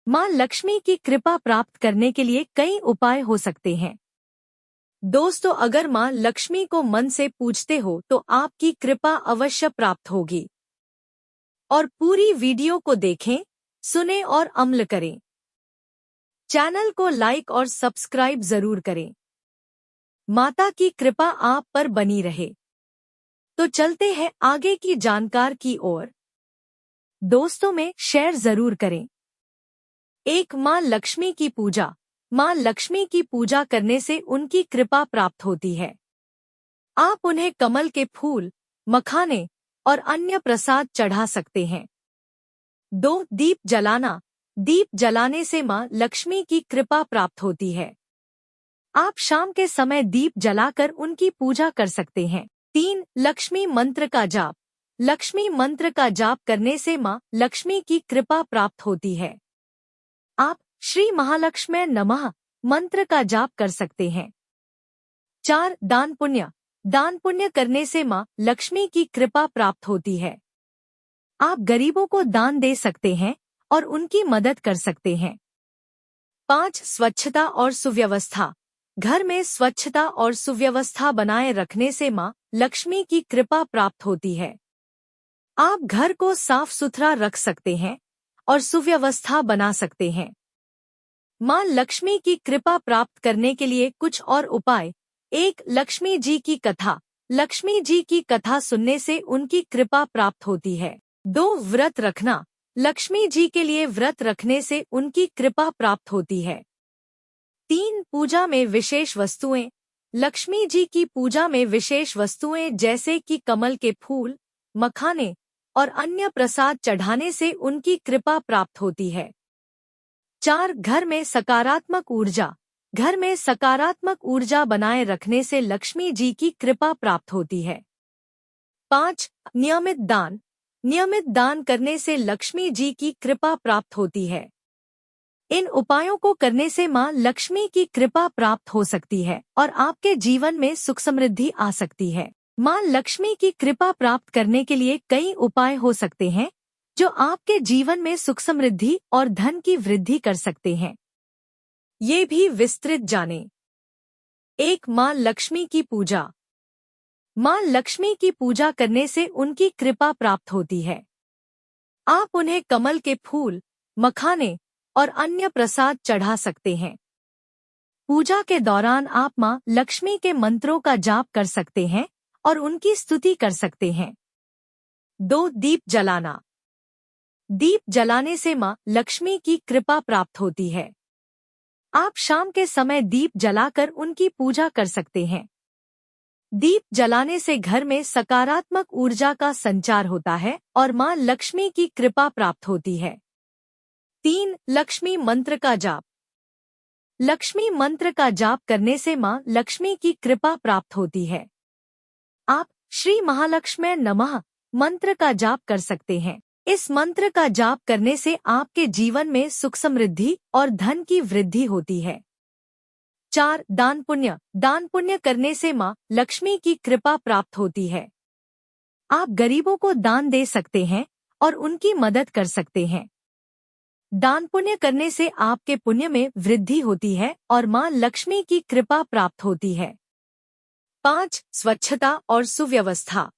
माँ लक्ष्मी की कृपा प्राप्त करने के लिए कई उपाय हो सकते हैं। दोस्तों, अगर माँ लक्ष्मी को मन से पूजते हो तो आपकी कृपा अवश्य प्राप्त होगी। और पूरी वीडियो को देखें, सुने और अमल करें। चैनल को लाइक और सब्सक्राइब जरूर करें। माता की कृपा आप पर बनी रहे। तो चलते हैं आगे की जानकारी की ओर। दोस्तों में शेयर जरूर करें। एक माँ लक्ष्मी की पूजा। माँ लक्ष्मी की पूजा करने से उनकी कृपा प्राप्त होती है। आप उन्हें कमल के फूल, मखाने और अन्य प्रसाद चढ़ा सकते हैं। 2. दीप जलाना। दीप जलाने से माँ लक्ष्मी की कृपा प्राप्त होती है। आप शाम के समय दीप जलाकर उनकी पूजा कर सकते हैं। 3. लक्ष्मी मंत्र का जाप। लक्ष्मी मंत्र का जाप करने से माँ लक्ष्मी की कृपा प्राप्त होती है। आप श्री महालक्ष्मी नमः मंत्र का जाप कर सकते हैं। 4. दान पुण्य। दान पुण्य करने से माँ लक्ष्मी की कृपा प्राप्त होती है। आप गरीबों को दान दे सकते हैं और उनकी मदद कर सकते हैं। 5. स्वच्छता और सुव्यवस्था। घर में स्वच्छता और सुव्यवस्था बनाए रखने से माँ लक्ष्मी की कृपा प्राप्त होती है। आप घर को साफ सुथरा रख सकते हैं और सुव्यवस्था बना सकते हैं। माँ लक्ष्मी की कृपा प्राप्त करने के लिए कुछ और उपाय। 1. लक्ष्मी जी की कथा। लक्ष्मी जी की कथा सुनने से उनकी कृपा प्राप्त होती है। 2. व्रत रखना। लक्ष्मी जी के लिए व्रत रखने से उनकी कृपा प्राप्त होती है। 3. पूजा में विशेष वस्तुएं। लक्ष्मी जी की पूजा में विशेष वस्तुएं जैसे कि कमल के फूल, मखाने और अन्य प्रसाद चढ़ाने से उनकी कृपा प्राप्त होती है। 4. घर में सकारात्मक ऊर्जा। घर में सकारात्मक ऊर्जा बनाए रखने से लक्ष्मी जी की कृपा प्राप्त होती है। 5. नियमित दान। नियमित दान करने से लक्ष्मी जी की कृपा प्राप्त होती है। इन उपायों को करने से माँ लक्ष्मी की कृपा प्राप्त हो सकती है और आपके जीवन में सुख समृद्धि आ सकती है। माँ लक्ष्मी की कृपा प्राप्त करने के लिए कई उपाय हो सकते हैं जो आपके जीवन में सुख समृद्धि और धन की वृद्धि कर सकते हैं। ये भी विस्तृत जानें। 1. माँ लक्ष्मी की पूजा। माँ लक्ष्मी की पूजा करने से उनकी कृपा प्राप्त होती है। आप उन्हें कमल के फूल, मखाने और अन्य प्रसाद चढ़ा सकते हैं। पूजा के दौरान आप माँ लक्ष्मी के मंत्रों का जाप कर सकते हैं और उनकी स्तुति कर सकते हैं। 2. दीप जलाना। दीप जलाने से माँ लक्ष्मी की कृपा प्राप्त होती है। आप शाम के समय दीप जलाकर उनकी पूजा कर सकते हैं। दीप जलाने से घर में सकारात्मक ऊर्जा का संचार होता है और माँ लक्ष्मी की कृपा प्राप्त होती है। 3. लक्ष्मी मंत्र का जाप। लक्ष्मी मंत्र का जाप करने से माँ लक्ष्मी की कृपा प्राप्त होती है। आप श्री महालक्ष्मी नमः मंत्र का जाप कर सकते हैं। इस मंत्र का जाप करने से आपके जीवन में सुख समृद्धि और धन की वृद्धि होती है। 4. दान पुण्य। दान पुण्य करने से माँ लक्ष्मी की कृपा प्राप्त होती है। आप गरीबों को दान दे सकते हैं और उनकी मदद कर सकते हैं। दान पुण्य करने से आपके पुण्य में वृद्धि होती है और माँ लक्ष्मी की कृपा प्राप्त होती है। 5. स्वच्छता और सुव्यवस्था।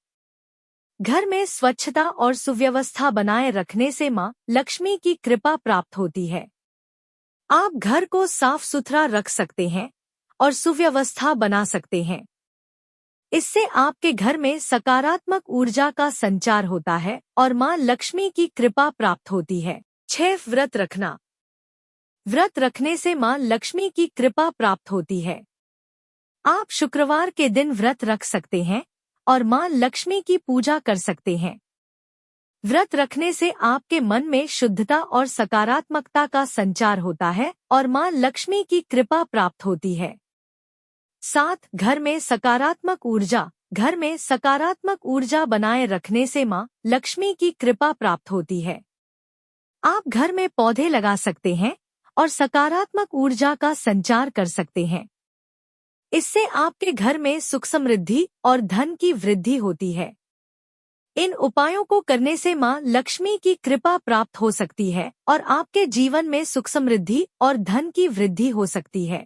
घर में स्वच्छता और सुव्यवस्था बनाए रखने से माँ लक्ष्मी की कृपा प्राप्त होती है। आप घर को साफ सुथरा रख सकते हैं और सुव्यवस्था बना सकते हैं। इससे आपके घर में सकारात्मक ऊर्जा का संचार होता है और माँ लक्ष्मी की कृपा प्राप्त होती है। 6. व्रत रखना। व्रत रखने से माँ लक्ष्मी की कृपा प्राप्त होती है। आप शुक्रवार के दिन व्रत रख सकते हैं और माँ लक्ष्मी की पूजा कर सकते हैं। व्रत रखने से आपके मन में शुद्धता और सकारात्मकता का संचार होता है और माँ लक्ष्मी की कृपा प्राप्त होती है। 7. घर में सकारात्मक ऊर्जा। घर में सकारात्मक ऊर्जा बनाए रखने से माँ लक्ष्मी की कृपा प्राप्त होती है। आप घर में पौधे लगा सकते हैं और सकारात्मक ऊर्जा का संचार कर सकते हैं। इससे आपके घर में सुख समृद्धि और धन की वृद्धि होती है। इन उपायों को करने से माँ लक्ष्मी की कृपा प्राप्त हो सकती है और आपके जीवन में सुख समृद्धि और धन की वृद्धि हो सकती है।